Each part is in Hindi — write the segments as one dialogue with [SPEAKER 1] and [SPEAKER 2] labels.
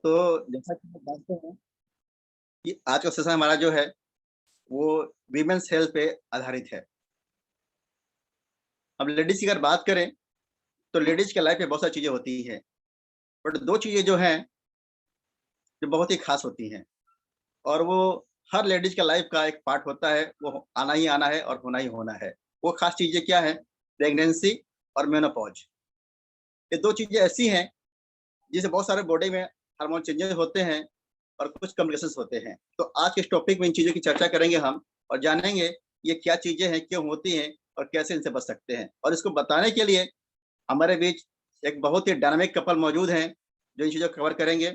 [SPEAKER 1] तो जैसा कि आप जानते हैं कि आज का सेशन हमारा जो है वो वीमेंस हेल्थ पे आधारित है। अब लेडीज की अगर बात करें तो लेडीज के लाइफ में बहुत सारी चीजें होती हैं, बट दो चीजें जो हैं जो बहुत ही खास होती हैं, और वो हर लेडीज का लाइफ का एक पार्ट होता है, वो आना ही आना है और होना ही होना है। वो खास चीजें क्या है? प्रेगनेंसी और मेनोपॉज। ये दो चीजें ऐसी हैं जिससे बहुत सारे बॉडी में हार्मोन चेंजेस होते हैं और कुछ कॉम्प्लिकेशंस होते हैं। तो आज के इस टॉपिक में इन चीजों की चर्चा करेंगे हम, और जानेंगे ये क्या चीजें हैं, क्यों होती हैं और कैसे इनसे बच सकते हैं। और इसको बताने के लिए हमारे बीच एक बहुत ही डायनामिक कपल मौजूद हैं जो इन चीजों को कवर करेंगे।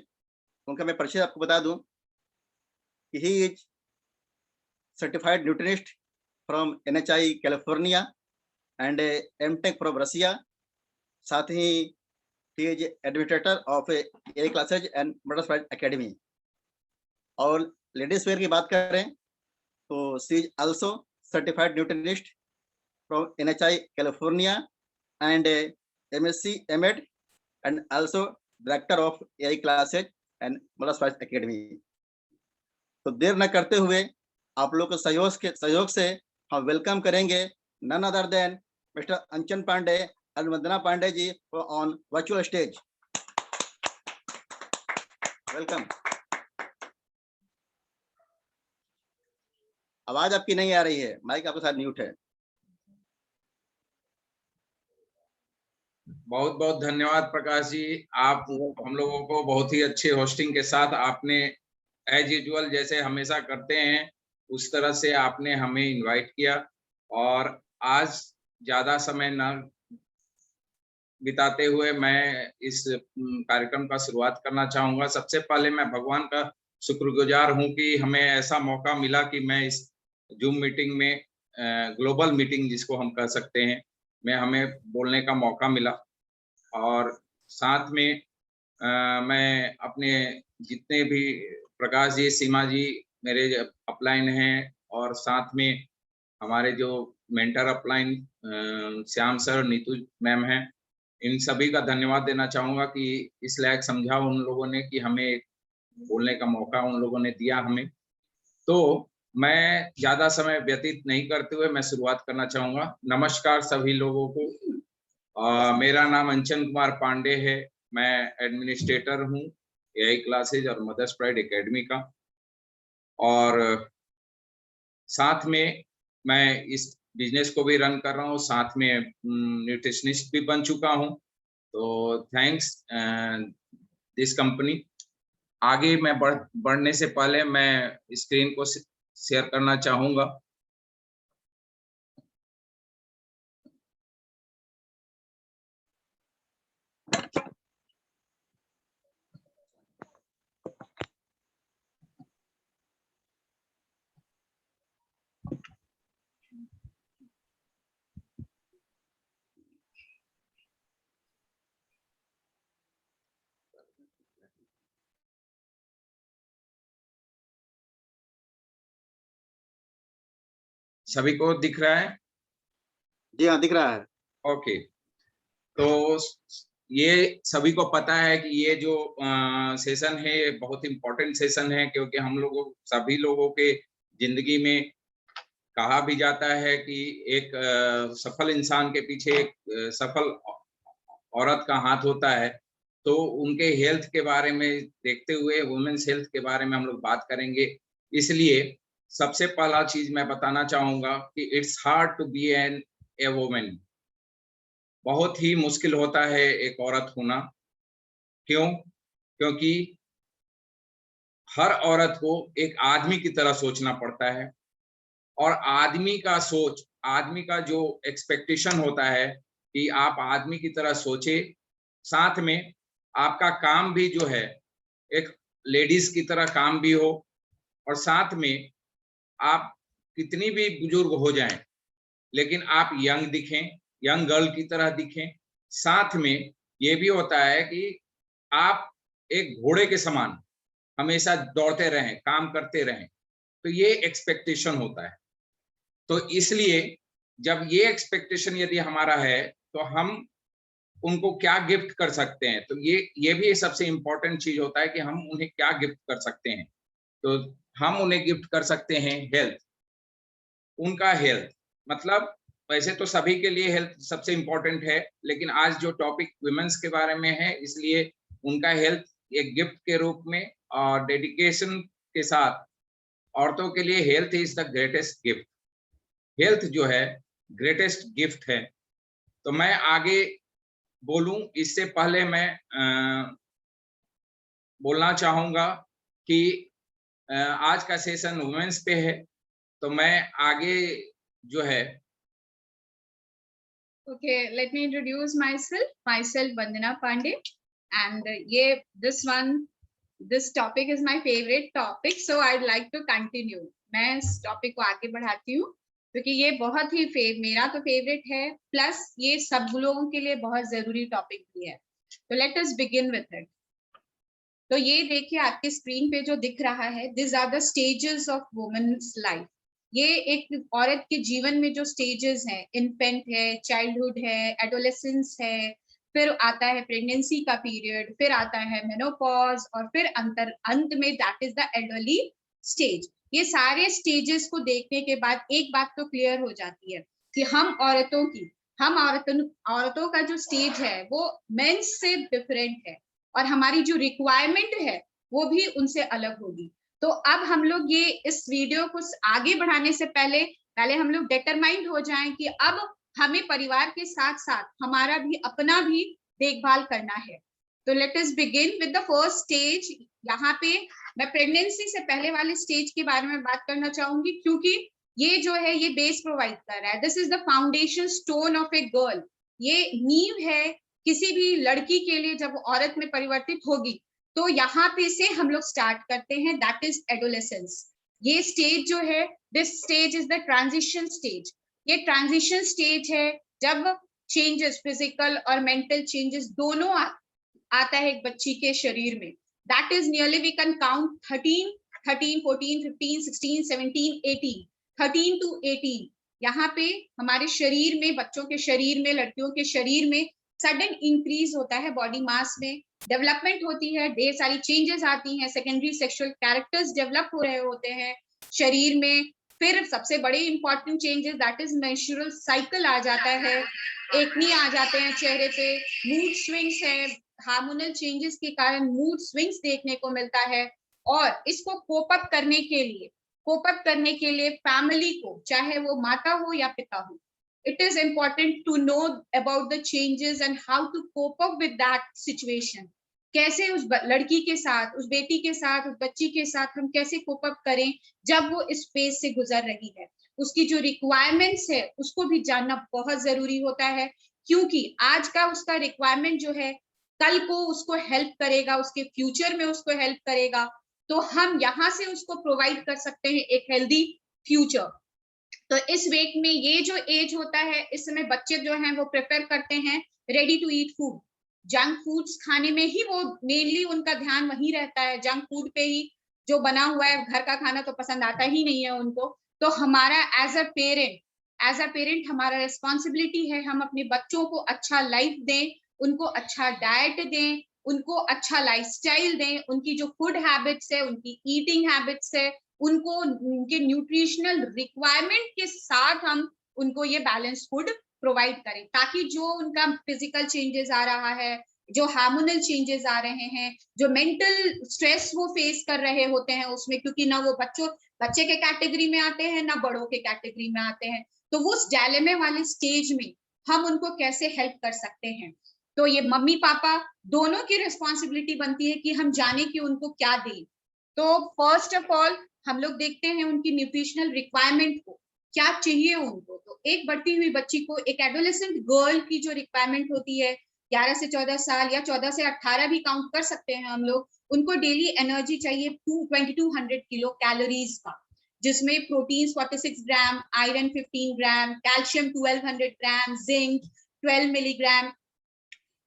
[SPEAKER 1] उनका मैं परिचय आपको बता दूं कि he is certified nutritionist from NHI California and MTech from Russia. साथ ही he is administrator of A classes and Motorsport Academy। और लेडीज वेयर की बात करें तो she is also certified nutritionist from NHI California and MSc MEd and also director of AI classes and motorsports academy. तो देर न करते हुए आप लोग के सहयोग से हम वेलकम करेंगे none other than mister Anchan Pandey and Vandana Pandey ji on virtual stage. Welcome. आवाज आपकी नहीं आ रही है, माइक आपके साथ म्यूट है।
[SPEAKER 2] बहुत बहुत धन्यवाद प्रकाश जी। आप हम लोगों को बहुत ही अच्छे होस्टिंग के साथ आपने एज यूजुअल जैसे हमेशा करते हैं उस तरह से आपने हमें इनवाइट किया, और आज ज्यादा समय न बिताते हुए मैं इस कार्यक्रम का शुरुआत करना चाहूंगा। सबसे पहले मैं भगवान का शुक्रगुजार हूं कि हमें ऐसा मौका मिला कि मैं इस जूम मीटिंग में, ग्लोबल मीटिंग जिसको हम कह सकते हैं, में हमें बोलने का मौका मिला। और साथ में मैं अपने जितने भी प्रकाश जी, सीमा जी मेरे अपलाइन हैं, और साथ में हमारे जो mentor upline Shyam sir, Neetu ma'am हैं, इन सभी का धन्यवाद देना चाहूंगा कि इस लायक समझा उन लोगों ने कि हमें बोलने का मौका उन लोगों ने दिया हमें। तो मैं ज्यादा समय व्यतीत नहीं करते हुए मैं शुरुआत करना चाहूंगा। नमस्कार सभी लोगों को। मेरा नाम अंचन कुमार पांडे है। मैं एडमिनिस्ट्रेटर हूँ AI क्लासेज और मदर्स प्राइड एकेडमी का, और साथ में मैं इस बिजनेस को भी रन कर रहा हूँ, साथ में न्यूट्रिशनिस्ट भी बन चुका हूँ। तो थैंक्स दिस कंपनी। आगे मैं बढ़ने से पहले मैं स्क्रीन को शेयर करना चाहूंगा। सभी को दिख रहा है?
[SPEAKER 1] जी हाँ, दिख रहा है।
[SPEAKER 2] ओके। तो ये सभी को पता है कि ये जो सेशन है ये बहुत इंपॉर्टेंट सेशन है, क्योंकि हम लोगों सभी लोगों के जिंदगी में कहा भी जाता है कि एक सफल इंसान के पीछे एक सफल औरत का हाथ होता है। तो उनके हेल्थ के बारे में देखते हुए वुमेन्स हेल्थ के बारे में हम लोग बात करेंगे। इसलिए सबसे पहला चीज मैं बताना चाहूंगा कि it's hard to be an a women. बहुत ही मुश्किल होता है एक औरत होना। क्यों? क्योंकि हर औरत को एक आदमी की तरह सोचना पड़ता है, और आदमी का सोच, आदमी का जो एक्सपेक्टेशन होता है कि आप आदमी की तरह सोचे, साथ में आपका काम भी जो है एक लेडीज की तरह काम भी हो, और साथ में आप कितनी भी बुजुर्ग हो जाएं लेकिन आप यंग दिखें, यंग गर्ल की तरह दिखें। साथ में ये भी होता है कि आप एक घोड़े के समान हमेशा दौड़ते रहें, काम करते रहें। तो ये एक्सपेक्टेशन होता है। तो इसलिए जब ये एक्सपेक्टेशन यदि हमारा है तो हम उनको क्या गिफ्ट कर सकते हैं। तो ये भी सबसे इम्पोर्टेंट चीज होता है कि हम उन्हें क्या गिफ्ट कर सकते हैं। तो हम उन्हें गिफ्ट कर सकते हैं हेल्थ, उनका हेल्थ। मतलब वैसे तो सभी के लिए हेल्थ सबसे इम्पोर्टेंट है, लेकिन आज जो टॉपिक वुमेन्स के बारे में है, इसलिए उनका हेल्थ एक गिफ्ट के रूप में और डेडिकेशन के साथ, औरतों के लिए health is the greatest gift. Health जो है ग्रेटेस्ट गिफ्ट है। तो मैं आगे बोलूं इससे पहले मैं बोलना चाहूंगा कि आज का सेशन वुमेन्स पे है, तो मैं आगे जो है
[SPEAKER 3] Okay, let me introduce myself. Myself Vandana Pandey, and this topic is my favorite topic, so I'd like to continue. मैं इस टॉपिक को आगे बढ़ाती हूँ क्योंकि ये बहुत ही मेरा तो फेवरेट है, प्लस ये सब लोगों के लिए बहुत जरूरी टॉपिक भी है। तो let us begin with it. तो ये देखिए आपके स्क्रीन पे जो दिख रहा है, this are the stages of women's life. ये एक औरत के जीवन में जो स्टेजेस हैं, इन्फेंट है, चाइल्डहुड है, एडोलेसेंस है, फिर आता है प्रेगनेंसी का पीरियड, फिर आता है मेनोपॉज, और फिर अंत में that is the elderly stage. ये सारे स्टेजेस को देखने के बाद एक बात तो क्लियर हो जाती है कि हम औरतों का जो स्टेज है वो मेंस से डिफरेंट है, और हमारी जो रिक्वायरमेंट है वो भी उनसे अलग होगी। तो अब हम लोग ये इस वीडियो को आगे बढ़ाने से पहले हम लोग डिटरमाइंड हो जाएं कि अब हमें परिवार के साथ साथ हमारा भी अपना भी देखभाल करना है। तो let us begin with the first stage. यहाँ पे मैं प्रेगनेंसी से पहले वाले स्टेज के बारे में बात करना चाहूंगी, क्योंकि ये जो है ये बेस प्रोवाइड कर रहा है। This is the foundation stone of a girl. ये नींव है किसी भी लड़की के लिए जब औरत में परिवर्तित होगी। तो यहाँ पे से हम लोग स्टार्ट करते हैं, दैट इज एडोलेसेंस। ये स्टेज जो है, this stage is the transition stage. ये ट्रांजिशन स्टेज है जब चेंजेस, फिजिकल और मेंटल चेंजेस दोनों आता है एक बच्ची के शरीर में। That is nearly we can count 13, 14, 15, 16, 17, 18, 13 to 18। यहाँ पे हमारे शरीर में, बच्चों के शरीर में, लड़कियों के शरीर में सडन इंक्रीज होता है बॉडी मास में, डेवलपमेंट होती है, ढेर सारी चेंजेस आती हैं, सेकेंडरी सेक्सुअल कैरेक्टर्स डेवलप हो रहे होते हैं शरीर में। फिर सबसे बड़े important changes that is menstrual cycle आ जाता है, एक्नी आ जाते हैं चेहरे पे, मूड स्विंग्स है, हार्मोनल चेंजेस के कारण मूड स्विंग्स देखने को मिलता है। और इसको कोप अप करने के लिए फैमिली को, चाहे वो माता हो या पिता हो, it is important to know about the changes and how to cope up with that situation। कैसे उस लड़की के साथ, उस बेटी के साथ, उस बच्ची के साथ हम कैसे कोप अप करें जब वो इस फेज से गुजर रही है। उसकी जो रिक्वायरमेंट्स है उसको भी जानना बहुत जरूरी होता है, क्योंकि आज का उसका रिक्वायरमेंट जो है कल को उसको हेल्प करेगा, उसके फ्यूचर में उसको हेल्प करेगा। तो हम यहाँ से उसको प्रोवाइड कर सकते हैं एक हेल्दी फ्यूचर। तो इस वीक में ये जो एज होता है, इस समय बच्चे जो हैं वो प्रेफर करते हैं ready to eat food, junk foods खाने में ही वो मेनली उनका ध्यान वही रहता है, जंक फूड पे ही। जो बना हुआ है घर का खाना तो पसंद आता ही नहीं है उनको। तो हमारा एज अ पेरेंट हमारा रिस्पॉन्सिबिलिटी है, हम अपने बच्चों को अच्छा लाइफ दें, उनको अच्छा डाइट दें, उनको अच्छा लाइफस्टाइल दें, उनकी जो फूड हैबिट्स है, उनकी ईटिंग हैबिट्स है, उनको उनके न्यूट्रिशनल रिक्वायरमेंट के साथ हम उनको ये बैलेंस फूड प्रोवाइड करें, ताकि जो उनका फिजिकल चेंजेस आ रहा है, जो हार्मोनल चेंजेस आ रहे हैं, जो मेंटल स्ट्रेस वो फेस कर रहे होते हैं उसमें, क्योंकि ना वो बच्चे के कैटेगरी में आते हैं ना बड़ों के कैटेगरी में आते हैं। तो वो उस डायलेमे वाले स्टेज में हम उनको कैसे हेल्प कर सकते हैं। तो ये मम्मी पापा दोनों की रिस्पॉन्सिबिलिटी बनती है कि हम जाने कि उनको क्या दें। तो फर्स्ट ऑफ ऑल हम लोग देखते हैं उनकी न्यूट्रिशनल रिक्वायरमेंट को, क्या चाहिए उनको। तो एक बढ़ती हुई बच्ची को, एक एडोलेसेंट गर्ल की जो रिक्वायरमेंट होती है 11 से 14 साल या 14 से 18 भी काउंट कर सकते हैं हम लोग, उनको डेली एनर्जी चाहिए 2200 किलो कैलोरीज का, जिसमें protein 46 gram, iron 15 gram, calcium 1200 gram, zinc 12 milligram,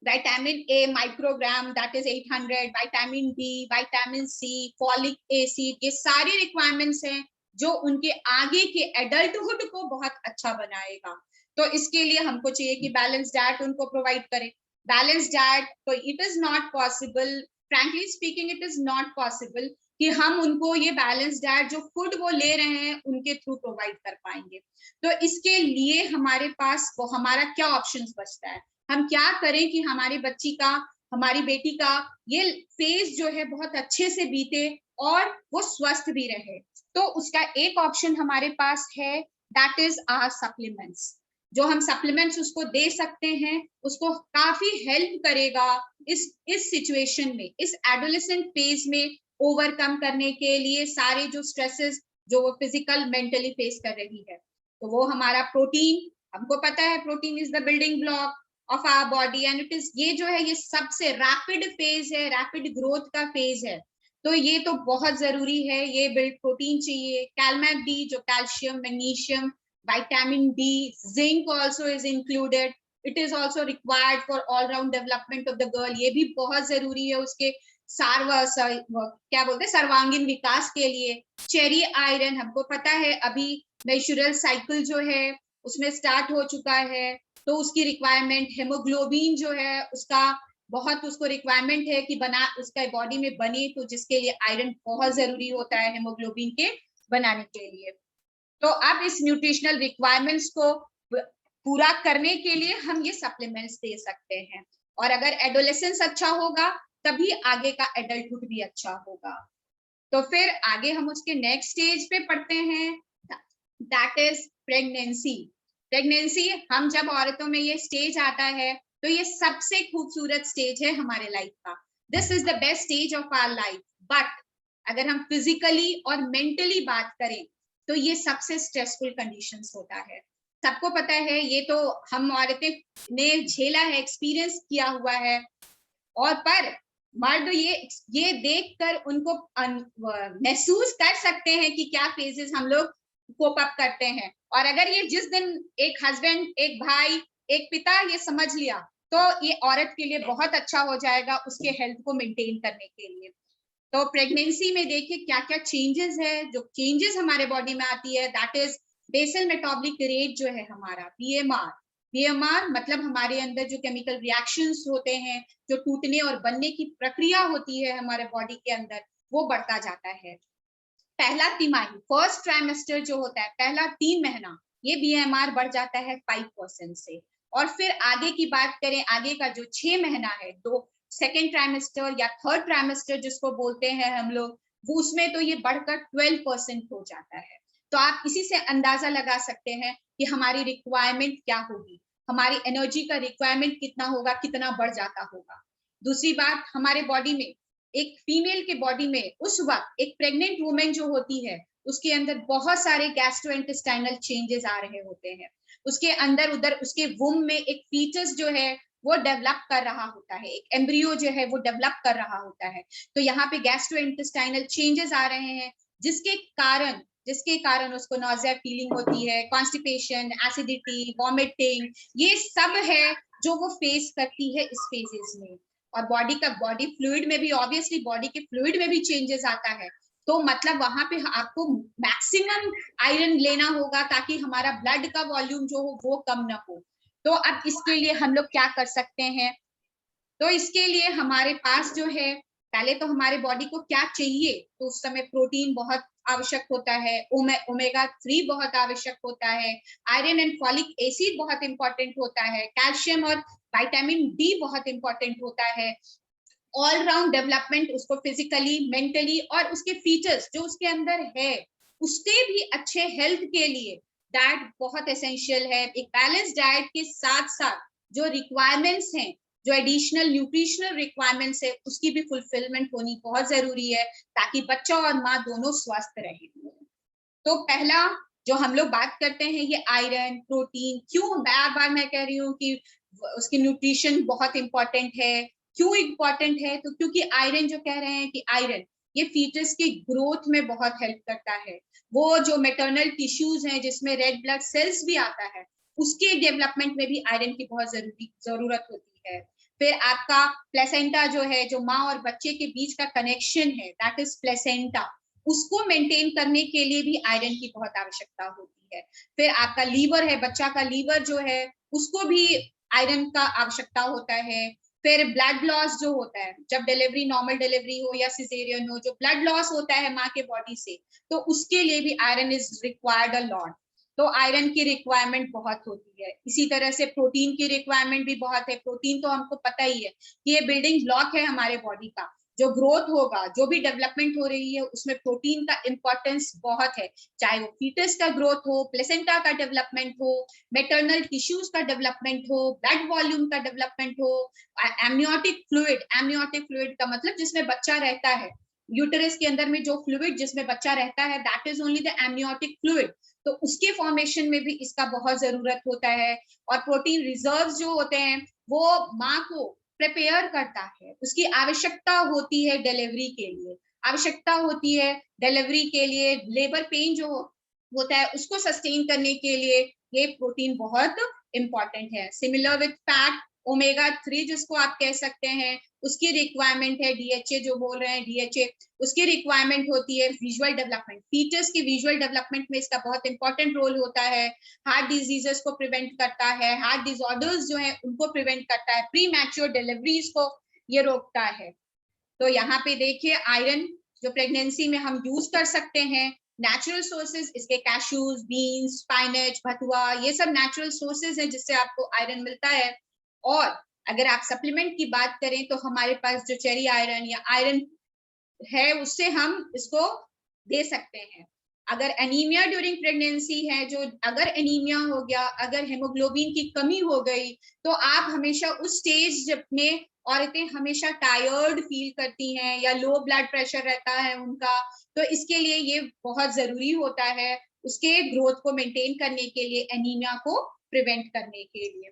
[SPEAKER 3] vitamin A microgram that is 800, vitamin D, vitamin C, folic acid, ये सारी रिक्वायरमेंट्स हैं जो उनके आगे के एडल्टहुड को बहुत अच्छा बनाएगा। तो इसके लिए हमको चाहिए कि बैलेंस डाइट उनको प्रोवाइड करें। बैलेंस डाइट, तो it is not possible, frankly speaking it is not possible कि हम उनको ये बैलेंस डाइट जो फूड वो ले रहे हैं उनके थ्रू प्रोवाइड कर पाएंगे। तो इसके लिए हमारे पास वो हमारा क्या ऑप्शंस बचता है, हम क्या करें कि हमारी बच्ची का, हमारी बेटी का ये फेज जो है बहुत अच्छे से बीते और वो स्वस्थ भी रहे। तो उसका एक ऑप्शन हमारे पास है, दैट इज आवर सप्लीमेंट्स। जो हम सप्लीमेंट्स उसको दे सकते हैं, उसको काफी हेल्प करेगा इस सिचुएशन में, इस एडोलेसेंट फेज में ओवरकम करने के लिए सारे जो स्ट्रेसेस जो वो फिजिकल मेंटली फेस कर रही है। तो वो हमारा प्रोटीन, हमको पता है protein is the building block of our body and it is, ये जो है ये सबसे रैपिड फेज है, रैपिड ग्रोथ का फेज है। तो ये तो बहुत जरूरी है, ये बिल्ड प्रोटीन चाहिए, कैलमैक डी जो calcium, magnesium, vitamin D, zinc also is included. It is also required for all round development of the girl. ये भी बहुत जरूरी है उसके क्या बोलते हैं सर्वांगीण विकास के लिए। चेरी आयरन, हमको पता है अभी मेंस्ट्रुअल साइकिल जो है उसमें स्टार्ट हो चुका है, तो उसकी रिक्वायरमेंट, हेमोग्लोबिन जो है उसका बहुत उसको रिक्वायरमेंट है कि बना उसका बॉडी में बने, तो जिसके लिए आयरन बहुत जरूरी होता है हेमोग्लोबिन के बनाने के लिए। तो अब इस न्यूट्रिशनल रिक्वायरमेंट्स को पूरा करने के लिए हम ये सप्लीमेंट्स दे सकते हैं, और अगर एडोलेसेंस अच्छा होगा तभी आगे का एडल्टहुड भी अच्छा होगा। तो फिर आगे हम उसके नेक्स्ट स्टेज पे पढ़ते हैं, दैट इज प्रेगनेंसी। प्रेगनेंसी, हम जब औरतों में ये स्टेज आता है तो ये सबसे खूबसूरत स्टेज है हमारे लाइफ का, this is the best stage of our life. But अगर हम फिजिकली और मेंटली बात करें तो ये सबसे स्ट्रेसफुल कंडीशंस होता है। सबको पता है, ये तो हम औरतें ने झेला है, एक्सपीरियंस किया हुआ है, और पर मर्द ये देखकर उनको महसूस कर सकते हैं कि क्या फेजेस हम लोग कोप अप करते हैं। और अगर ये जिस दिन एक हस्बैंड, एक भाई, एक पिता ये समझ लिया तो ये औरत के लिए बहुत अच्छा हो जाएगा उसके हेल्थ को मेंटेन करने के लिए। तो प्रेगनेंसी में देखिए क्या क्या चेंजेस है, जो चेंजेस हमारे बॉडी में आती है, that is basal metabolic rate जो है हमारा बीएमआर। बीएमआर मतलब हमारे अंदर जो केमिकल रिएक्शंस होते हैं, जो टूटने और बनने की प्रक्रिया होती है हमारे बॉडी के अंदर, वो बढ़ता जाता है। पहला तिमाही, फर्स्ट ट्राइमेस्टर जो होता है, पहला 3 महीना, ये बीएमआर बढ़ जाता है 5% से। और फिर आगे की बात करें, आगे का जो 6 महीना है, सेकेंड ट्राइमेस्टर या थर्ड ट्राइमेस्टर जिसको बोलते हैं हम लोग, वो उसमें तो ये बढ़कर 12% हो जाता है। तो आप इसी से अंदाजा लगा सकते हैं कि हमारी रिक्वायरमेंट क्या होगी, हमारी एनर्जी का रिक्वायरमेंट कितना होगा, कितना बढ़ जाता होगा। दूसरी बात, हमारे बॉडी में, एक फीमेल के बॉडी में उस वक्त एक प्रेग्नेंट वुमेन जो होती है उसके अंदर बहुत सारे गैस्ट्रोइंटेस्टाइनल चेंजेस आ रहे होते हैं, उसके अंदर उधर उसके वुम में एक फीटस जो है वो डेवलप कर रहा होता है, एक एम्ब्रियो जो है वो डेवलप कर रहा होता है। तो यहाँ पे गैस्ट्रोइंटेस्टाइनल चेंजेस आ रहे हैं जिसके कारण उसको नॉजिया फीलिंग होती है, कॉन्स्टिपेशन, एसिडिटी, वॉमिटिंग, ये सब है जो वो फेस करती है इस फेजेस में। और बॉडी फ्लूइड में भी, ऑब्वियसली बॉडी के फ्लूइड में भी चेंजेस आता है, तो मतलब वहां पे आपको मैक्सिमम आयरन लेना होगा ताकि हमारा ब्लड का वॉल्यूम जो हो वो कम ना हो। तो अब इसके लिए हम लोग क्या कर सकते हैं, तो इसके लिए हमारे पास जो है, पहले तो हमारे बॉडी को क्या चाहिए, तो उस समय प्रोटीन बहुत आवश्यक होता है, ओमेगा 3 बहुत आवश्यक होता है, आयरन एंड फॉलिक एसिड बहुत इंपॉर्टेंट होता है, कैल्शियम और विटामिन डी बहुत इंपॉर्टेंट होता है, ऑल राउंड डेवलपमेंट उसको फिजिकली, मेंटली और उसके फीचर्स जो उसके अंदर है उसके भी अच्छे हेल्थ के लिए डाइट बहुत एसेंशियल है। एक बैलेंस डाइट के साथ साथ जो रिक्वायरमेंट्स हैं, जो एडिशनल न्यूट्रिशनल रिक्वायरमेंट्स है, उसकी भी फुलफिलमेंट होनी बहुत जरूरी है ताकि बच्चा और माँ दोनों स्वस्थ रहे। तो पहला जो हम लोग बात करते हैं ये आयरन, प्रोटीन, क्यों बार बार मैं कह रही हूँ कि उसकी न्यूट्रिशन बहुत इंपॉर्टेंट है, क्यों इंपॉर्टेंट है, तो क्योंकि आयरन जो कह रहे हैं कि आयरन ये फीटस की ग्रोथ में बहुत हेल्प करता है, वो जो मेटर्नल टिश्यूज हैं जिसमें रेड ब्लड सेल्स भी आता है उसके डेवलपमेंट में भी आयरन की बहुत जरूरत होती है। फिर आपका प्लेसेंटा जो है, जो माँ और बच्चे के बीच का कनेक्शन है, दैट इज प्लेसेंटा, उसको मेंटेन करने के लिए भी आयरन की बहुत आवश्यकता होती है। फिर आपका लीवर है, बच्चा का लीवर जो है उसको भी आयरन का आवश्यकता होता है। फिर ब्लड लॉस जो होता है, जब डिलीवरी, नॉर्मल डिलीवरी हो या सिजेरियन हो, जो ब्लड लॉस होता है माँ के बॉडी से, तो उसके लिए भी iron is required a lot. तो आयरन की रिक्वायरमेंट बहुत होती है। इसी तरह से प्रोटीन की रिक्वायरमेंट भी बहुत है। प्रोटीन तो हमको पता ही है कि ये बिल्डिंग ब्लॉक है हमारे बॉडी का। जो ग्रोथ होगा, जो भी डेवलपमेंट हो रही है, उसमें प्रोटीन का इंपॉर्टेंस बहुत है, चाहे वो फीटस का ग्रोथ हो, प्लेसेंटा का डेवलपमेंट हो, मेटर्नल टिश्यूज का डेवलपमेंट हो, ब्लड वॉल्यूम का डेवलपमेंट हो, एमनियोटिक फ्लूइड का मतलब जिसमें बच्चा रहता है, यूटेरस के अंदर में जो फ्लूइड जिसमें बच्चा रहता है, that is only the amniotic fluid. तो उसके फॉर्मेशन में भी इसका बहुत जरूरत होता है। और प्रोटीन रिजर्व्स जो होते हैं वो माँ को प्रिपेयर करता है, उसकी आवश्यकता होती है डिलीवरी के लिए, आवश्यकता होती है डिलीवरी के लिए, लेबर पेन जो होता है उसको सस्टेन करने के लिए ये प्रोटीन बहुत इंपॉर्टेंट है। सिमिलर विथ फैट, ओमेगा 3 जिसको आप कह सकते हैं, उसकी रिक्वायरमेंट है, डीएचए जो बोल रहे हैं, डीएचए उसकी रिक्वायरमेंट होती है। विजुअल डेवलपमेंट, फीटस की विजुअल डेवलपमेंट में इसका बहुत इंपॉर्टेंट रोल होता है। हार्ट डिजीजेस को प्रिवेंट करता है, हार्ट डिसऑर्डर्स जो है उनको प्रिवेंट करता है, प्री मैच्योर डिलीवरीज को ये रोकता है। तो यहाँ पे देखिए आयरन जो प्रेगनेंसी में हम यूज कर सकते हैं, नेचुरल सोर्सेज इसके कैशूज, बीन्स, स्पाइनच, भतुआ, ये सब नेचुरल सोर्सेज हैं जिससे आपको आयरन मिलता है। और अगर आप सप्लीमेंट की बात करें तो हमारे पास जो चेरी आयरन या आयरन है उससे हम इसको दे सकते हैं। अगर एनीमिया ड्यूरिंग प्रेगनेंसी है, जो अगर एनीमिया हो गया, अगर हेमोग्लोबिन की कमी हो गई, तो आप हमेशा उस स्टेज में औरतें हमेशा टायर्ड फील करती हैं या लो ब्लड प्रेशर रहता है उनका, तो इसके लिए ये बहुत जरूरी होता है उसके ग्रोथ को मेंटेन करने के लिए, एनीमिया को प्रिवेंट करने के लिए।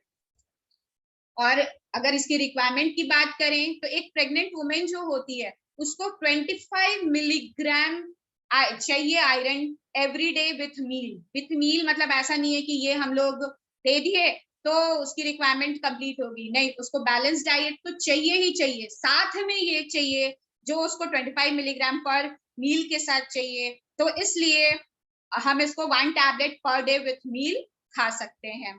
[SPEAKER 3] और अगर इसकी रिक्वायरमेंट की बात करें तो एक प्रेग्नेंट वुमेन जो होती है उसको 25 मिलीग्राम चाहिए iron every day with meal. With meal मतलब ऐसा नहीं है कि ये हम लोग दे दिए तो उसकी रिक्वायरमेंट कंप्लीट होगी, नहीं, उसको बैलेंस डाइट तो चाहिए ही चाहिए, साथ में ये चाहिए जो उसको 25 मिलीग्राम पर मील के साथ चाहिए। तो इसलिए हम इसको 1 टैबलेट पर डे विथ मील खा सकते हैं।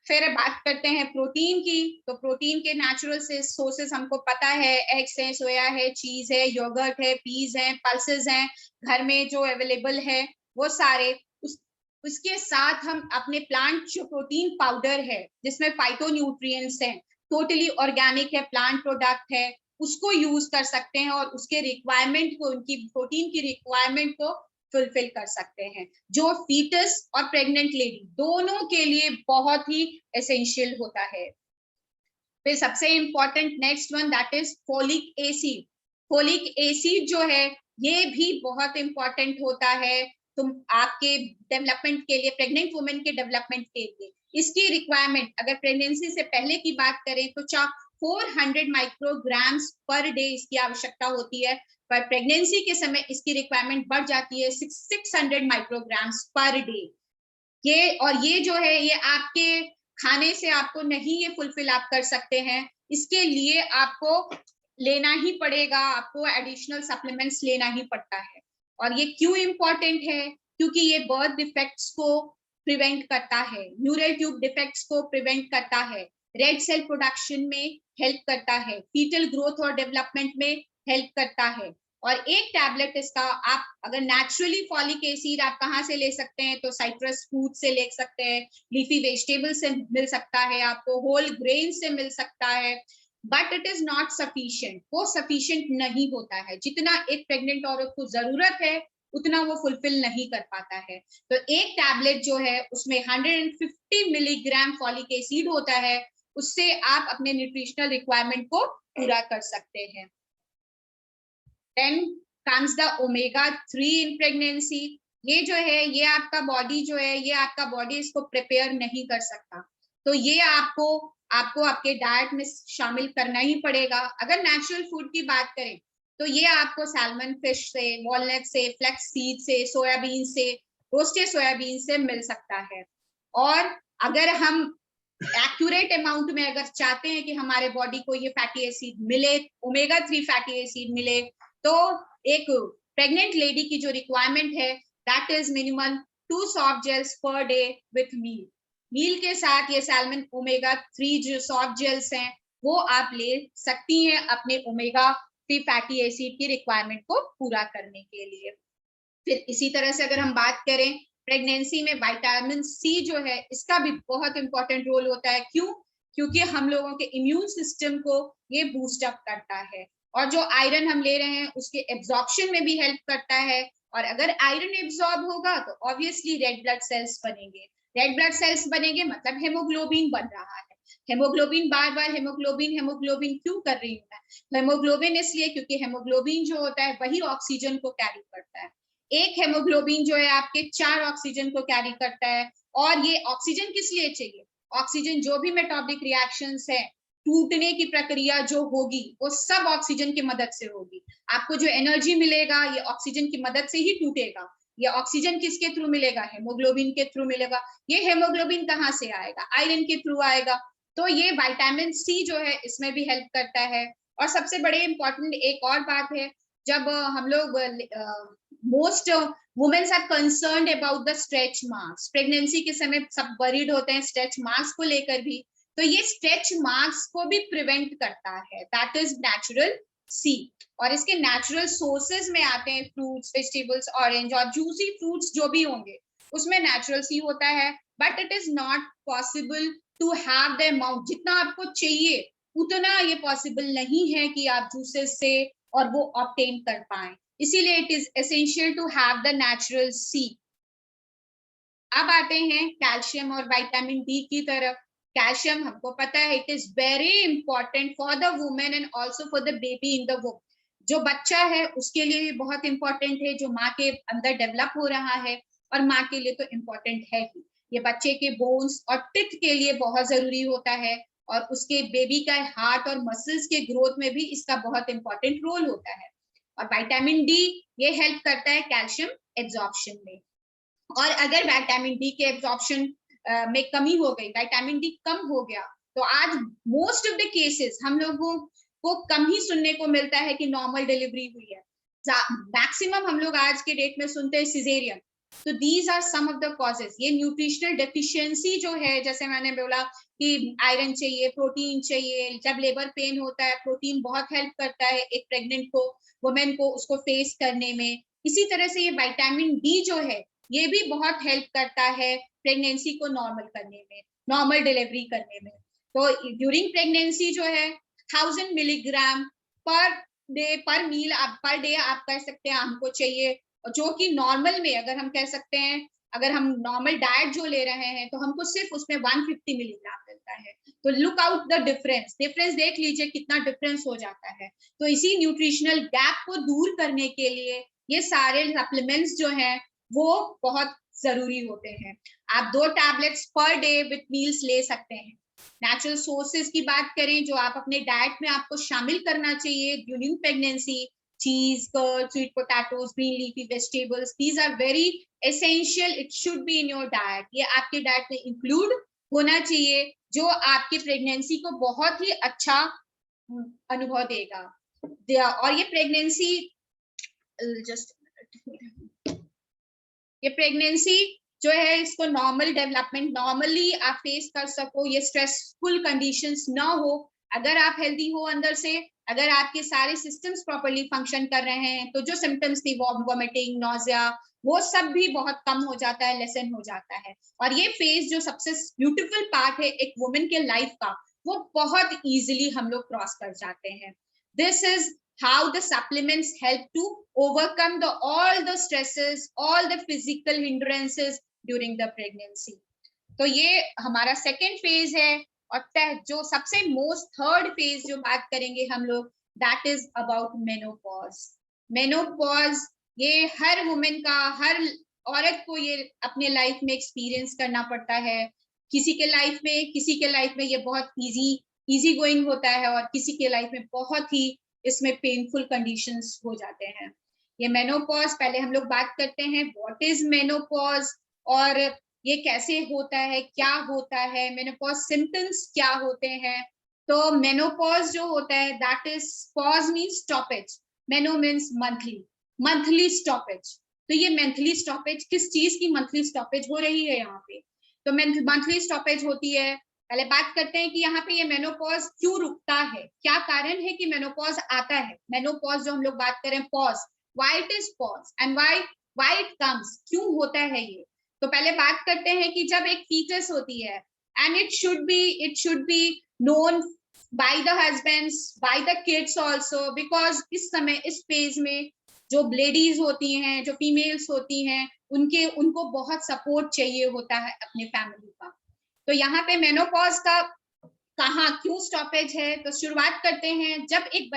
[SPEAKER 3] फिर बात करते हैं प्रोटीन की। तो प्रोटीन के नेचुरल सोर्सेस हमको पता है, एग्स है, सोया है, चीज है, योगर्ट है, पीज है, पल्सेस हैं घर में जो अवेलेबल है वो सारे। उसके साथ हम अपने प्लांट जो प्रोटीन पाउडर है जिसमें फाइटोन्यूट्रिएंट्स हैं, टोटली ऑर्गेनिक है, प्लांट प्रोडक्ट है, उसको यूज कर सकते हैं और उसके रिक्वायरमेंट को, उनकी प्रोटीन की रिक्वायरमेंट को फुलफिल कर सकते हैं, जो फीटस और प्रेग्नेंट लेडी दोनों के लिए बहुत ही एसेंशियल होता है। फिर सबसे important next one that is folic acid. Folic acid जो है ये भी बहुत इंपॉर्टेंट होता है तुम आपके डेवलपमेंट के लिए, प्रेग्नेंट वुमेन के डेवलपमेंट के लिए। इसकी रिक्वायरमेंट अगर प्रेगनेंसी से पहले की बात करें तो 400 माइक्रोग्राम्स पर डे इसकी आवश्यकता होती है, पर प्रेगनेंसी के समय इसकी रिक्वायरमेंट बढ़ जाती है 600 माइक्रोग्राम्स पर डे। ये जो है ये आपके खाने से आपको नहीं ये फुलफिल आप कर सकते हैं, इसके लिए आपको लेना ही पड़ेगा, आपको एडिशनल सप्लीमेंट्स लेना ही पड़ता है। और ये क्यों इंपॉर्टेंट है? क्योंकि ये बर्थ डिफेक्ट्स को प्रिवेंट करता है, न्यूरल ट्यूब डिफेक्ट्स को प्रिवेंट करता है, रेड सेल प्रोडक्शन में हेल्प करता है, फीटल ग्रोथ और डेवलपमेंट में हेल्प करता है। और एक टैबलेट इसका आप अगर नेचुरली फॉलिक एसिड आप कहाँ से ले सकते हैं तो साइट्रस फ्रूट से ले सकते हैं, लीफी वेजिटेबल से मिल सकता है, आपको होल ग्रेन से मिल सकता है, but it is not sufficient. वो सफिशिएंट नहीं होता है, जितना एक प्रेग्नेंट औरत को जरूरत है उतना वो फुलफिल नहीं कर पाता है। तो एक टैबलेट जो है उसमें 150 मिलीग्राम फॉलिक एसिड होता है, उससे आप अपने न्यूट्रिशनल रिक्वायरमेंट को पूरा कर सकते हैं। Then comes the omega 3 in pregnancy। ये जो है ये आपका बॉडी जो है ये आपका बॉडी इसको प्रिपेयर नहीं कर सकता, तो ये आपको आपके डाइट में शामिल करना ही पड़ेगा। अगर नेचुरल फूड की बात करें तो ये आपको सैल्मन फिश से, वॉलनट से, फ्लेक्स सीड से, सोयाबीन से, रोस्टेड सोयाबीन से मिल सकता है। और अगर हम एक्यूरेट अमाउंट में अगर चाहते हैं कि हमारे बॉडी को ये फैटी एसिड मिले, ओमेगा 3 फैटी एसिड मिले, तो एक प्रेग्नेंट लेडी की जो रिक्वायरमेंट है that is minimum 2 soft gels per day with meal. Meal के साथ ये सैल्मन ओमेगा 3 जो सॉफ्ट जेल्स हैं वो आप ले सकती हैं अपने ओमेगा 3 फैटी एसिड की रिक्वायरमेंट को पूरा करने के लिए। फिर इसी तरह से अगर हम बात करें प्रेगनेंसी में विटामिन सी जो है इसका भी बहुत इंपॉर्टेंट रोल होता है। क्यों? क्योंकि हम लोगों के इम्यून सिस्टम को ये बूस्ट अप करता है और जो आयरन हम ले रहे हैं उसके एब्जॉर्प्शन में भी हेल्प करता है। और अगर आयरन एब्जॉर्ब होगा तो ऑब्वियसली रेड ब्लड सेल्स बनेंगे, रेड ब्लड सेल्स बनेंगे मतलब हेमोग्लोबिन बन रहा है। हेमोग्लोबिन बार बार हेमोग्लोबिन क्यों कर रही हूँ मैं? हेमोग्लोबिन इसलिए क्योंकि हेमोग्लोबिन जो होता है वही ऑक्सीजन को कैरी करता है। एक हेमोग्लोबिन जो है आपके 4 ऑक्सीजन को कैरी करता है। और ये ऑक्सीजन किस लिए चाहिए? ऑक्सीजन जो भी मेटाबॉलिक रिएक्शंस है, टूटने की प्रक्रिया जो होगी वो सब ऑक्सीजन की मदद से होगी। आपको जो एनर्जी मिलेगा ये ऑक्सीजन की मदद से ही टूटेगा। ये ऑक्सीजन किसके थ्रू मिलेगा? हेमोग्लोबिन के थ्रू मिलेगा। ये हेमोग्लोबिन कहाँ से आएगा? आयरन के थ्रू आएगा। तो ये विटामिन सी जो है इसमें भी हेल्प करता है। और सबसे बड़े इंपॉर्टेंट एक और बात है, जब हम लोग most women's are concerned about the stretch marks, pregnancy के समय सब वरीड होते हैं स्ट्रेच मार्क्स को लेकर भी, तो ये स्ट्रेच मार्क्स को भी प्रिवेंट करता है, दैट इज नेचुरल सी। और इसके नेचुरल सोर्सेज में आते हैं फ्रूट्स, वेजिटेबल्स, ऑरेंज और जूसी फ्रूट्स जो भी होंगे उसमें नेचुरल सी होता है। But it is not possible to have the amount, जितना आपको चाहिए उतना ये पॉसिबल नहीं है कि आप जूसेस से और वो ऑब्टेन कर पाए। इसीलिए it is essential to have the natural C. अब आते हैं कैल्शियम और विटामिन डी की तरफ। कैल्शियम हमको पता है it is very important for the women and also for the baby in the womb. जो बच्चा है उसके लिए भी बहुत इंपॉर्टेंट है, जो माँ के अंदर डेवलप हो रहा है, और माँ के लिए तो इम्पोर्टेंट है ही। ये बच्चे के बोन्स और टिथ के लिए बहुत जरूरी होता है, और उसके बेबी का हार्ट और मसल्स के ग्रोथ में भी इसका बहुत इंपॉर्टेंट रोल होता है। और विटामिन डी ये हेल्प करता है कैल्शियम एब्जॉर्प्शन में। और अगर विटामिन डी के एब्जॉर्प्शन में कमी हो गई, विटामिन डी कम हो गया, तो आज मोस्ट ऑफ द केसेस हम लोगों को कम ही सुनने को मिलता है कि नॉर्मल डिलीवरी हुई है। मैक्सिमम हम लोग आज के डेट में सुनते हैं सिजेरियन। तो these are some of the causes. ये न्यूट्रिशनल डेफिशिएंसी जो है, जैसे मैंने बोला कि आयरन चाहिए, प्रोटीन चाहिए, जब लेबर पेन होता है प्रोटीन बहुत हेल्प करता है एक प्रेग्नेंट को, वुमेन को उसको फेस करने में। इसी तरह से ये विटामिन डी जो है ये भी बहुत हेल्प करता है प्रेगनेंसी को नॉर्मल करने में, नॉर्मल डिलीवरी करने में। तो ड्यूरिंग प्रेगनेंसी जो है 1000 मिलीग्राम पर डे पर मील आप पर डे आप कह सकते हैं हमको चाहिए, जो कि नॉर्मल में अगर हम कह सकते हैं अगर हम नॉर्मल डाइट जो ले रहे हैं तो हमको सिर्फ उसमें 150 मिलीग्राम मिलता है। तो लुक आउट द डिफरेंस देख लीजिए कितना डिफरेंस हो जाता है। तो इसी न्यूट्रिशनल गैप को दूर करने के लिए ये सारे सप्लीमेंट्स जो हैं वो बहुत जरूरी होते हैं। आप 2 tablets per day with meals ले सकते हैं। नेचुरल सोर्सेज की बात करें जो आप अपने डाइट में आपको शामिल करना चाहिए during pregnancy, cheese, curd, sweet potatoes, green leafy vegetables, these are very essential, it should be in your diet। ये आपके डाइट में इंक्लूड होना चाहिए, जो आपकी प्रेगनेंसी को बहुत ही अच्छा अनुभव देगा। और ये प्रेगनेंसी ये प्रेगनेंसी जो है इसको नॉर्मल डेवलपमेंट नॉर्मली आप फेस कर सको, ये स्ट्रेसफुल कंडीशंस ना हो। अगर आप हेल्दी हो अंदर से, अगर आपके सारे सिस्टम्स प्रॉपर्ली फंक्शन कर रहे हैं, तो जो सिम्टम्स थी वॉमिटिंग, नोजिया, वो सब भी बहुत कम हो जाता है, लेसन हो जाता है। और ये फेज जो सबसे ब्यूटीफुल पार्ट है एक वुमेन के लाइफ का, वो बहुत इजीली हम लोग क्रॉस कर जाते हैं। This is how the supplements help to overcome all the stresses, all the physical hindrances during the pregnancy। तो ये हमारा सेकेंड फेज है। और जो सबसे मोस्ट थर्ड फेज जो बात करेंगे हम लोग, that is about menopause. Menopause ये हर वुमेन का, हर औरत को ये अपने लाइफ में एक्सपीरियंस करना पड़ता है। किसी के लाइफ में ये बहुत इजी गोइंग होता है, और किसी के लाइफ में बहुत ही इसमें पेनफुल कंडीशंस हो जाते हैं। ये मेनोपॉज, पहले हम लोग बात करते हैं व्हाट इज मेनोपॉज और ये कैसे होता है, क्या होता है, मेनोपॉज सिम्टम्स क्या होते हैं। तो मेनोपॉज जो होता है that is, pause means stoppage, meno means monthly stoppage. तो ये मंथली स्टॉपेज किस चीज की मंथली स्टॉपेज हो रही है यहाँ पे? तो मंथली स्टॉपेज होती है। पहले बात करते हैं कि यहाँ पे ये मेनोपॉज क्यों रुकता है, क्या कारण है कि मेनोपॉज आता है। मेनोपॉज जो हम लोग बात करें pause, why it is pause and why it comes, क्यों होता है ये। तो पहले बात करते हैं कि जब एक फीटस होती है and it should be known by the husbands, by the kids also, because इस समय इस फेज में जो लेडीज होती हैं, जो फीमेल्स होती हैं, उनको बहुत सपोर्ट चाहिए होता है अपने फैमिली का। तो यहाँ पे मेनोपॉज का कहाँ क्यों स्टॉपेज है, तो शुरुआत करते हैं जब एक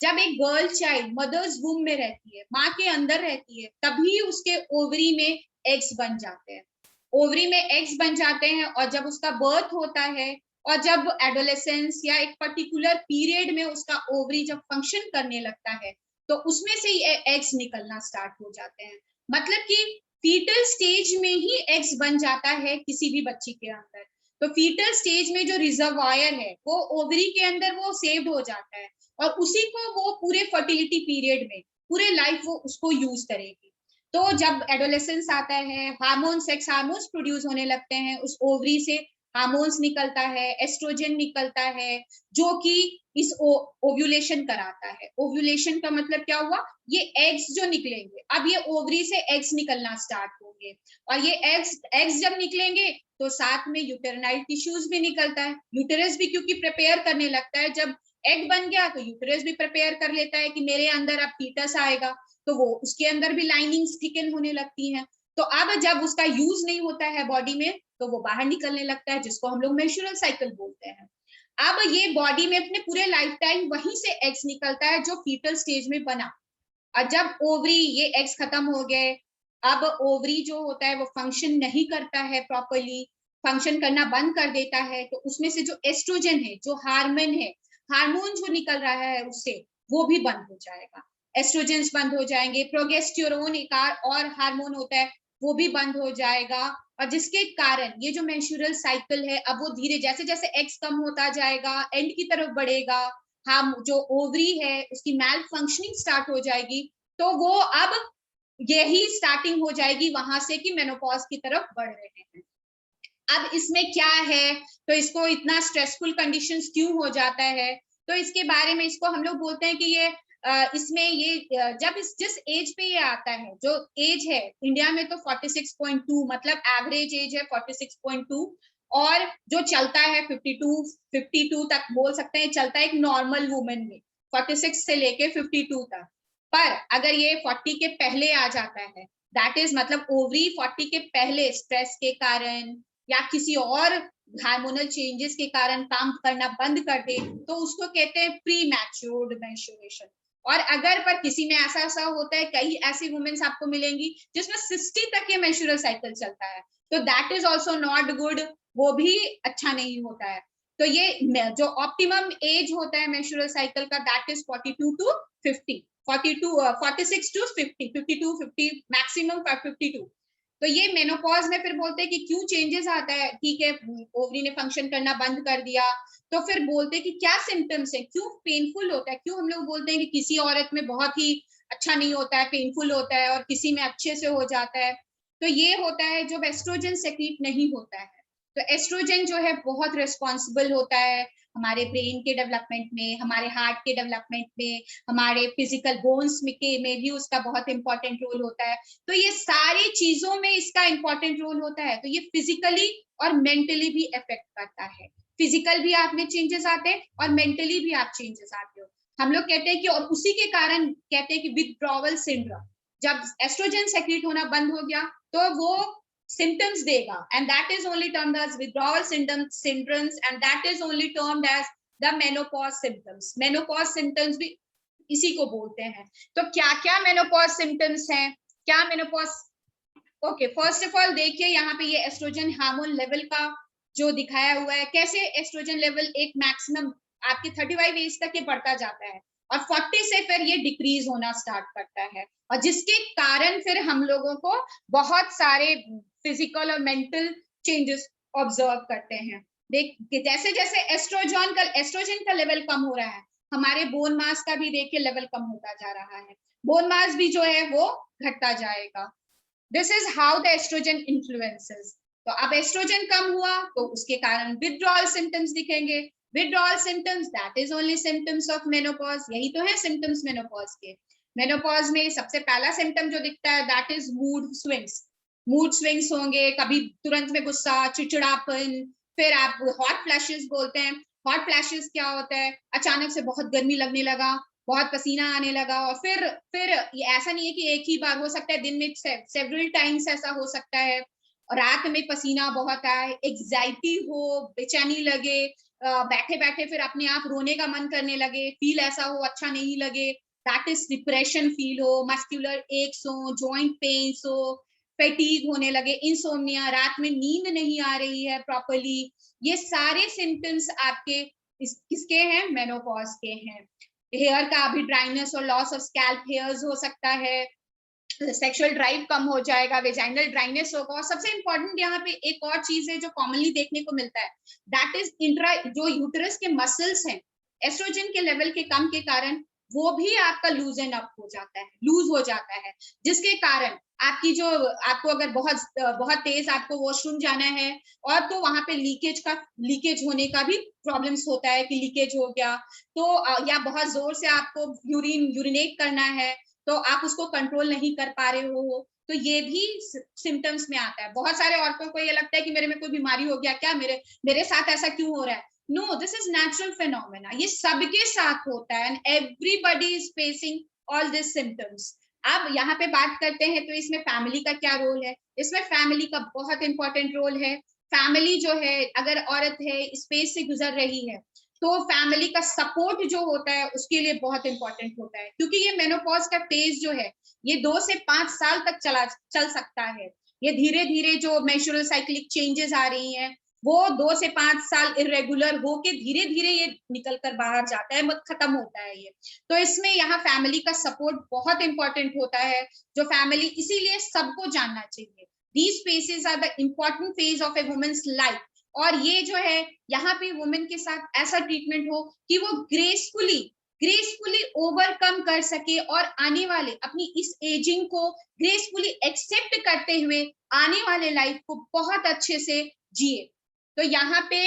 [SPEAKER 3] गर्ल चाइल्ड मदर्स वूम में रहती है, माँ के अंदर रहती है, तभी उसके ओवरी में एग्स बन जाते हैं। ओवरी में एग्स बन जाते हैं और जब उसका बर्थ होता है और जब एडोलेसेंस या एक पर्टिकुलर पीरियड में उसका ओवरी जब फंक्शन करने लगता है तो उसमें से ही एग्स निकलना स्टार्ट हो जाते हैं। मतलब कि फीटल स्टेज में ही एग्स बन जाता है किसी भी बच्ची के अंदर। तो फीटल स्टेज में जो रिजर्वायर है वो ओवरी के अंदर वो सेव्ड हो जाता है और उसी को वो पूरे फर्टिलिटी पीरियड में पूरे लाइफ वो उसको यूज करेगी। तो जब एडोलेसेंस आता है, हार्मोन, सेक्स हार्मोन्स प्रोड्यूस होने लगते हैं, उस ओवरी से हार्मोन्स निकलता है, एस्ट्रोजन निकलता है, जो कि इस ओव्यूलेशन कराता है। ओव्यूलेशन का मतलब क्या हुआ, ये एग्स जो निकलेंगे, अब ये ओवरी से एग्स निकलना स्टार्ट होंगे और ये एग्स जब निकलेंगे तो साथ में यूटेराइल टिश्यूज भी निकलता है। यूटेरस भी क्योंकि प्रिपेयर करने लगता है, जब एग बन गया तो यूटेरस भी प्रिपेयर कर लेता है कि मेरे अंदर अब फीटस आएगा, तो वो उसके अंदर भी लाइनिंग्स थिकन होने लगती हैं। तो अब जब उसका यूज नहीं होता है बॉडी में तो वो बाहर निकलने लगता है, जिसको हम लोग मेंस्ट्रुअल साइकिल बोलते हैं। अब ये बॉडी में अपने पूरे लाइफ टाइम वहीं से एग्स निकलता है जो फीटल स्टेज में बना। और जब ओवरी ये एग्स खत्म हो गए, अब ओवरी जो होता है वो फंक्शन नहीं करता है प्रॉपरली, फंक्शन करना बंद कर देता है, तो उसमें से जो एस्ट्रोजन है, जो हार्मोन जो निकल रहा है उससे वो भी बंद हो जाएगा। एस्ट्रोजेंस बंद हो जाएंगे, प्रोगेस्टेरोन एक और हार्मोन होता है वो भी बंद हो जाएगा। और जिसके कारण ये जो मेंस्ट्रुअल साइकिल है अब वो धीरे जैसे जैसे एक्स कम होता जाएगा, एंड की तरफ बढ़ेगा, हम जो ओवरी है उसकी मैल फंक्शनिंग स्टार्ट हो जाएगी। तो वो अब यही स्टार्टिंग हो जाएगी वहां से कि मेनोपॉज की तरफ बढ़ रहे हैं। अब इसमें क्या है, तो इसको इतना स्ट्रेसफुल कंडीशंस क्यों हो जाता है, तो इसके बारे में इसको हम लोग बोलते हैं कि ये इसमें ये जब जिस एज पे ये आता है, जो एज है इंडिया में तो 46.2 मतलब एवरेज एज है 46.2, और जो चलता है 52 तक बोल सकते हैं चलता है एक नॉर्मल वुमेन में 46 से लेके 52 तक। पर अगर ये 40 के पहले आ जाता है, दैट इज मतलब ओवरी 40 के पहले स्ट्रेस के कारण या किसी और हार्मोनल चेंजेस के कारण काम करना बंद कर दे, तो उसको कहते हैं प्री मैच्योर्ड मेंस्ट्रुएशन। और अगर पर किसी में ऐसा होता है, कई ऐसी वुमेन्स आपको मिलेंगी जिसमें 60 तक ये मेंस्ट्रुअल साइकिल चलता है, तो that is also not good, वो भी अच्छा नहीं होता है। तो ये जो ऑप्टिमम एज होता है मेंस्ट्रुअल साइकिल का, that is 42 to 50, 46 to 50, 52 50 maximum 52। तो ये मेनोपॉज में फिर बोलते हैं कि क्यों चेंजेस आता है, ठीक है ओवरी ने फंक्शन करना बंद कर दिया, तो फिर बोलते हैं कि क्या सिम्टम्स है, क्यों पेनफुल होता है, क्यों हम लोग बोलते हैं कि किसी औरत में बहुत ही अच्छा नहीं होता है, पेनफुल होता है, और किसी में अच्छे से हो जाता है। तो ये होता है जब एस्ट्रोजन सेक्रीट नहीं होता है। तो एस्ट्रोजन जो है बहुत रिस्पॉन्सिबल होता है हमारे ब्रेन के डेवलपमेंट में, हमारे हार्ट के डेवलपमेंट में, हमारे फिजिकल बोन्स में भी उसका बहुत इंपॉर्टेंट रोल होता है। तो ये सारी चीजों में इसका इंपॉर्टेंट रोल होता है। तो ये फिजिकली और मेंटली भी इफेक्ट करता है। फिजिकल भी आप में चेंजेस आते हैं और मेंटली भी आप चेंजेस आते हो। हम लोग कहते हैं कि और उसी के कारण कहते हैं कि विथड्रॉवल सिंड्रोम, जब एस्ट्रोजन सेक्रेट होना बंद हो गया तो वो symptoms देगा, and that is only termed as withdrawal syndromes, and that is only termed as the menopause symptoms. menopause symptoms भी इसी को बोलते हैं। तो क्या क्या menopause symptoms हैं, क्या menopause, okay first of all देखिए यहाँ पे ये एस्ट्रोजन हार्मोन लेवल का जो दिखाया हुआ है, कैसे एस्ट्रोजन लेवल एक मैक्सिमम आपके 35 एज तक ये बढ़ता जाता है और 40 से फिर ये डिक्रीज होना स्टार्ट करता है, और जिसके कारण फिर हम लोगों को बहुत सारे फिजिकल और मेंटल चेंजेस ऑब्जर्व करते हैं। देख जैसे जैसे एस्ट्रोजन का लेवल कम हो रहा है, हमारे बोन मास का भी देखिए लेवल कम होता जा रहा है, बोन मास भी जो है वो घटता जाएगा। This is how the estrogen influences. तो अब एस्ट्रोजन कम हुआ तो उसके कारण विथड्रॉल सिम्टम्स दिखेंगे। Withdrawal symptoms, that is only symptoms of menopause. यही तो है सिम्टम्स मेनोपॉज के। मेनोपॉज में सबसे पहला सिम्टम जो दिखता है that is mood swings. Mood swings होंगे, कभी तुरंत में गुस्सा, चिड़चिड़ापन, फिर आप हॉट फ्लैशेस बोलते हैं। हॉट फ्लैशेस क्या होता है, अचानक से बहुत गर्मी लगने लगा, बहुत पसीना आने लगा, और फिर ये ऐसा नहीं है कि एक ही बार, हो सकता है दिन में सेवरल टाइम्स ऐसा हो सकता है। और रात में पसीना बहुत आए, एग्जाइटी हो, बेचैनी लगे, बैठे बैठे फिर अपने आप रोने का मन करने लगे, फील ऐसा हो अच्छा नहीं लगे, दैट इज डिप्रेशन फील हो, मस्कुलर एक्स हो, जॉइंट पेन्स हो, फैटीग होने लगे, इंसोम्निया, रात में नींद नहीं आ रही है प्रॉपर्ली, ये सारे सिम्टम्स आपके किसके हैं, मेनोपॉज के हैं। हेयर का भी ड्राइनेस और लॉस ऑफ स्कैल्प हेयर्स हो सकता है, सेक्सुअल ड्राइव कम हो जाएगा, वेजाइनल ड्राइनेस होगा, और सबसे इंपॉर्टेंट यहाँ पे एक और चीज है जो कॉमनली देखने को मिलता है, दैट इज इंट्रा, जो यूटरस के मसल्स हैं, एस्ट्रोजन के लेवल के कम के कारण वो भी आपका लूजन अप हो जाता है, लूज हो जाता है, जिसके कारण आपकी जो, आपको अगर बहुत तेज आपको वॉशरूम जाना है और तो वहां पे लीकेज होने का भी प्रॉब्लम्स होता है कि लीकेज हो गया तो, या बहुत जोर से आपको यूरिनेट करना है तो आप उसको कंट्रोल नहीं कर पा रहे हो, तो ये भी सिम्टम्स में आता है। बहुत सारे औरतों को ये लगता है कि मेरे में कोई बीमारी हो गया क्या, मेरे साथ ऐसा क्यों हो रहा है। No, this is natural phenomena, ये सबके साथ होता है and everybody is facing all this symptoms. अब यहाँ पे बात करते हैं तो इसमें फैमिली का क्या रोल है। इसमें फैमिली का बहुत इंपॉर्टेंट रोल है। फैमिली जो है, अगर औरत है स्पेस से गुजर रही है तो फैमिली का सपोर्ट जो होता है उसके लिए बहुत इंपॉर्टेंट होता है, क्योंकि ये मेनोपॉज का फेज जो है ये 2 से 5 साल तक चल सकता है। ये धीरे धीरे जो मेंस्ट्रुअल साइक्लिक चेंजेस आ रही हैं वो 2 से 5 साल इरेगुलर होके धीरे धीरे ये निकल कर बाहर जाता है, खत्म होता है ये। तो इसमें यहाँ फैमिली का सपोर्ट बहुत इंपॉर्टेंट होता है, जो फैमिली, इसीलिए सबको जानना चाहिए these phases are the important phase of a women's life. और ये जो है यहाँ पे वुमेन के साथ ऐसा ट्रीटमेंट हो कि वो ग्रेसफुली ओवरकम कर सके और आने वाले अपनी इस एजिंग को ग्रेसफुली एक्सेप्ट करते हुए आने वाले लाइफ को बहुत अच्छे से जिए। तो यहाँ पे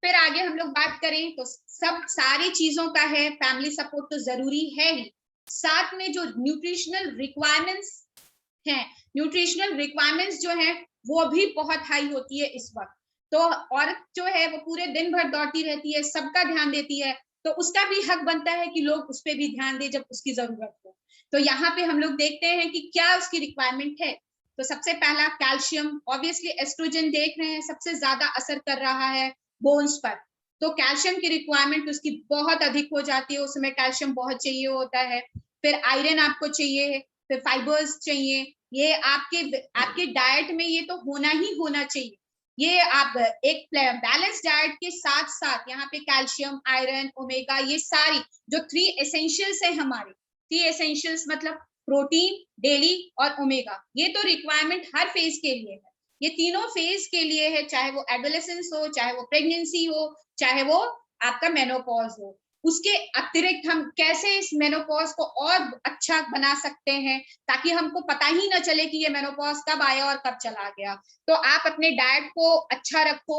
[SPEAKER 3] फिर आगे हम लोग बात करें तो सब सारी चीजों का है, फैमिली सपोर्ट तो जरूरी है ही, साथ में जो न्यूट्रिशनल रिक्वायरमेंट्स हैं, न्यूट्रिशनल रिक्वायरमेंट्स जो है वो भी बहुत हाई होती है इस वक्त। तो औरत जो है वो पूरे दिन भर दौड़ती रहती है, सबका ध्यान देती है, तो उसका भी हक बनता है कि लोग उस पर भी ध्यान दे जब उसकी जरूरत हो। तो यहाँ पे हम लोग देखते हैं कि क्या उसकी रिक्वायरमेंट है। तो सबसे पहला कैल्शियम, ऑब्वियसली एस्ट्रोजन देख रहे हैं सबसे ज्यादा असर कर रहा है बोन्स पर, तो कैल्शियम की रिक्वायरमेंट उसकी बहुत अधिक हो जाती है, उसमें कैल्शियम बहुत चाहिए होता है। फिर आयरन आपको चाहिए, फिर फाइबर्स चाहिए, ये आपके डाइट में ये तो होना ही होना चाहिए। ये आप एक बैलेंस डाइट के साथ साथ यहाँ पे कैल्शियम, आयरन, ओमेगा, ये सारी जो 3 एसेंशियल्स है हमारे, 3 एसेंशियल्स मतलब प्रोटीन, डेली और ओमेगा, ये तो रिक्वायरमेंट हर फेज के लिए है, ये तीनों फेज के लिए है, चाहे वो एडोलेसेंस हो, चाहे वो प्रेगनेंसी हो, चाहे वो आपका मेनोपॉज हो। उसके अतिरिक्त हम कैसे इस मेनोपॉज को और अच्छा बना सकते हैं ताकि हमको पता ही ना चले कि ये मेनोपॉज कब आया और कब चला गया। तो आप अपने डाइट को अच्छा रखो,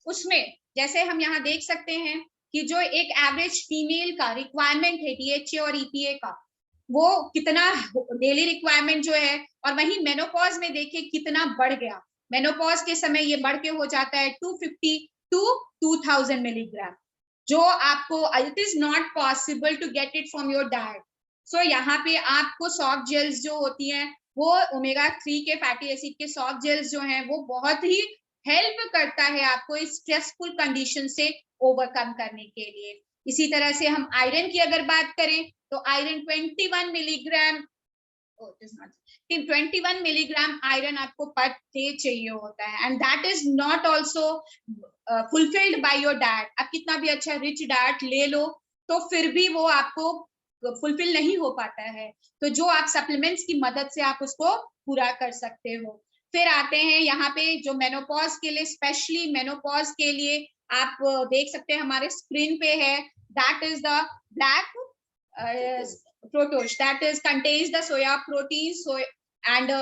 [SPEAKER 3] उसमें जैसे हम यहाँ देख सकते हैं कि जो एक एवरेज फीमेल का रिक्वायरमेंट है DHA और EPA का, वो कितना डेली रिक्वायरमेंट जो है, और वहीं मेनोपॉज में देखिए कितना बढ़ गया। मेनोपॉज के समय ये बढ़ के हो जाता है 250 to 2000 मिलीग्राम, जो आपको it is not possible to get it from your diet. So यहाँ पे आपको सॉफ्ट जेल्स जो होती हैं वो ओमेगा 3 के फैटी एसिड के सॉफ्ट जेल्स जो हैं वो बहुत ही हेल्प करता है आपको इस स्ट्रेसफुल कंडीशन से ओवरकम करने के लिए। इसी तरह से हम आयरन की अगर बात करें तो आयरन 21 मिलीग्राम 21 मिलीग्राम आयरन आपको पर डे चाहिए होता है, and that is not also fulfilled by your diet. आप कितना भी अच्छा रिच डाइट ले लो तो फिर भी वो आपको फुलफिल नहीं हो पाता है, तो जो आप सप्लीमेंट्स की मदद से आप उसको पूरा कर सकते हो। फिर आते हैं यहाँ पे जो मेनोपॉज के लिए, स्पेशली मेनोपॉज के लिए आप देख सकते हैं हमारे स्क्रीन पे है, that is the black fructose, that is contains the soya protein, soy and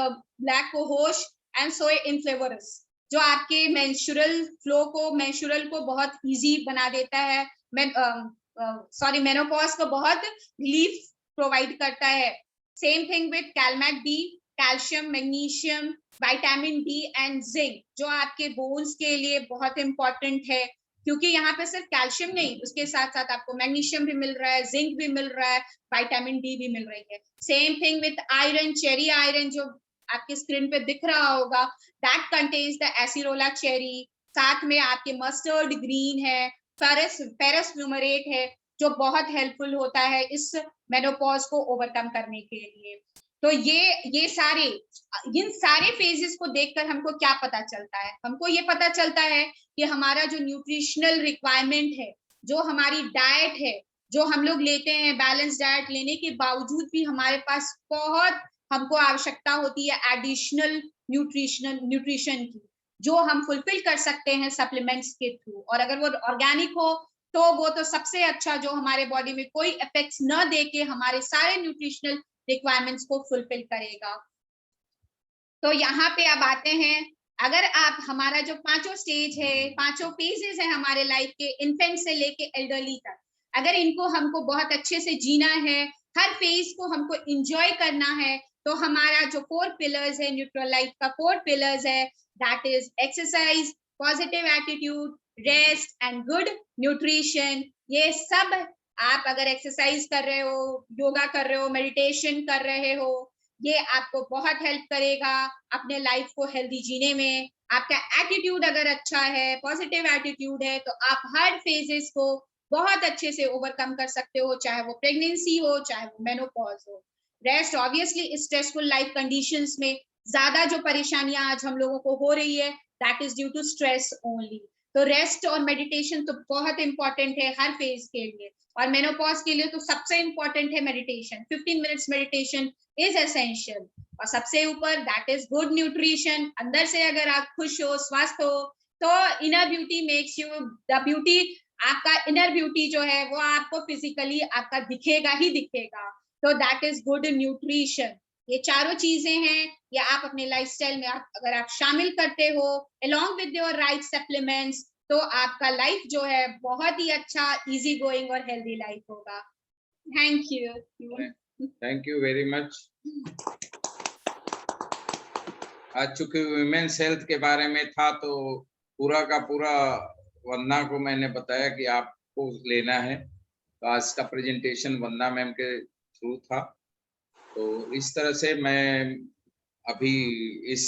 [SPEAKER 3] black cohosh and soy inflavorous, जो आपके मेंस्ट्रुअल को बहुत इजी बना देता है, मेनोपॉज को बहुत रिलीफ प्रोवाइड करता है। Same thing with Calmac D, calcium, magnesium, vitamin D and zinc, जो आपके बोन्स के लिए बहुत इंपॉर्टेंट है, क्योंकि यहाँ पे सिर्फ कैल्शियम नहीं, उसके साथ साथ आपको मैग्नीशियम भी मिल रहा है, जिंक भी मिल रहा है, विटामिन डी भी मिल रही है। Same thing with iron, cherry iron जो आपके स्क्रीन पे दिख रहा होगा, that contains the acerola cherry. साथ में आपके मस्टर्ड ग्रीन है, फेरस फ्लूमरेट है, जो बहुत हेल्पफुल होता है इस मेनोपॉज को ओवरकम करने के लिए। तो ये सारे इन सारे फेजेस को देखकर हमको क्या पता चलता है? हमको ये पता चलता है कि हमारा जो न्यूट्रिशनल रिक्वायरमेंट है, जो हमारी डाइट है, जो हम लोग लेते हैं, बैलेंस डाइट लेने के बावजूद भी हमारे पास बहुत हमको आवश्यकता होती है एडिशनल न्यूट्रिशन की, जो हम फुलफिल कर सकते हैं सप्लीमेंट्स के थ्रू। और अगर वो ऑर्गेनिक हो तो वो तो सबसे अच्छा, जो हमारे बॉडी में कोई इफेक्ट्स न दे के हमारे सारे न्यूट्रिशनल रिक्वायरमेंट्स को फुलफिल करेगा। तो यहाँ पे अब आते हैं, अगर आप हमारा जो पांचों स्टेज है, पांचों फेजेस है हमारे लाइफ के, इन्फेंट से लेके एल्डरली तक, अगर इनको हमको बहुत अच्छे से जीना है, हर फेज को हमको एंजॉय करना है, तो हमारा जो 4 पिलर्स है, न्यूट्रल लाइफ का 4 पिलर्स है, that is exercise, positive attitude, rest and good nutrition. ये सब आप अगर एक्सरसाइज कर रहे हो, योगा कर रहे हो, मेडिटेशन कर रहे हो, ये आपको बहुत हेल्प करेगा अपने लाइफ को हेल्दी जीने में। आपका एटीट्यूड अगर अच्छा है, पॉजिटिव एटीट्यूड है, तो आप हर फेजेस को बहुत अच्छे से ओवरकम कर सकते हो, चाहे वो प्रेगनेंसी हो, चाहे वो मेनोपॉज हो। Rest, obviously stressful life conditions में ज्यादा जो परेशानियां आज हम लोगों को हो रही है, that is due to stress only. तो रेस्ट और मेडिटेशन तो बहुत इंपॉर्टेंट है हर फेज के लिए, और मेनोपॉज के लिए तो सबसे इंपॉर्टेंट है meditation. 15 minutes meditation is essential. और सबसे ऊपर दैट इज गुड न्यूट्रिशन। अंदर से अगर आप खुश हो, स्वस्थ हो, तो inner beauty makes you the beauty. आपका इनर ब्यूटी जो है वो आपको फिजिकली आपका दिखेगा ही दिखेगा। तो दैट इज गुड न्यूट्रिशन। ये चारों चीजें हैं, ये आप अपने लाइफस्टाइल में अगर आप शामिल करते हो along with your right supplements, तो आपका लाइफ जो है बहुत ही अच्छा, इजी गोइंग और हेल्दी लाइफ होगा। Thank you
[SPEAKER 2] very much. आज चूंकि वुमेन्स हेल्थ के बारे में था, तो पूरा का पूरा वंदना को मैंने बताया कि आपको लेना है, तो आज का प्रेजेंटेशन वंदना मैम के थ्रू था। तो इस तरह से मैं अभी इस